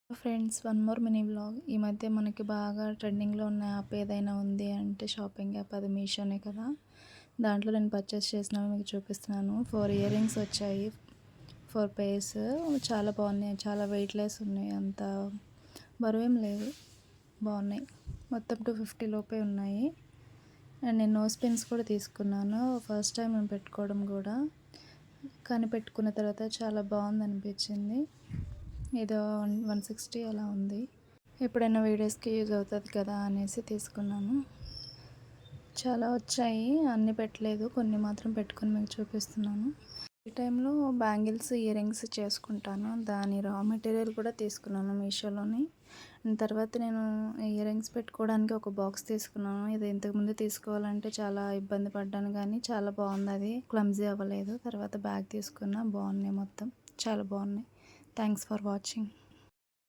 Friends, one more mini vlog. ఈ మధ్య మనకి బాగా ట్రెండింగ్లో ఉన్న యాప్ ఏదైనా ఉంది అంటే షాపింగ్ యాప్ అది మీషోనే కదా. దాంట్లో నేను పర్చేస్ చేసినవి మీకు చూపిస్తున్నాను. 4 ఇయర్ రింగ్స్ వచ్చాయి, 4 పేర్స్. చాలా బాగున్నాయి, చాలా వెయిట్లెస్ ఉన్నాయి, అంత బరువేం లేదు, బాగున్నాయి. మొత్తం 250 లోపే ఉన్నాయి. అండ్ నేను నోస్ పిన్స్ కూడా తీసుకున్నాను, ఫస్ట్ టైం నేను పెట్టుకోవడం కూడా. కానీ పెట్టుకున్న తర్వాత చాలా బాగుంది అనిపించింది. ఏదో 160 అలా ఉంది. ఎప్పుడైనా వీడియోస్కి యూజ్ అవుతుంది కదా అనేసి తీసుకున్నాను. చాలా వచ్చాయి, అన్నీ పెట్టలేదు, కొన్ని మాత్రం పెట్టుకొని మీకు చూపిస్తున్నాను. ఈ టైంలో బ్యాంగిల్స్, ఇయర్ రింగ్స్ చేసుకుంటాను. దాని రా మెటీరియల్ కూడా తీసుకున్నాను మీషోలోని. తర్వాత నేను ఇయర్ రింగ్స్ పెట్టుకోవడానికి ఒక బాక్స్ తీసుకున్నాను. ఇది ఇంతకుముందు తీసుకోవాలంటే చాలా ఇబ్బంది పడ్డాను, కానీ చాలా బాగుంది, అది క్లమ్జీ అవ్వలేదు. తర్వాత బ్యాగ్ తీసుకున్నా, బాగున్నాయి, మొత్తం చాలా బాగున్నాయి. Thanks for watching.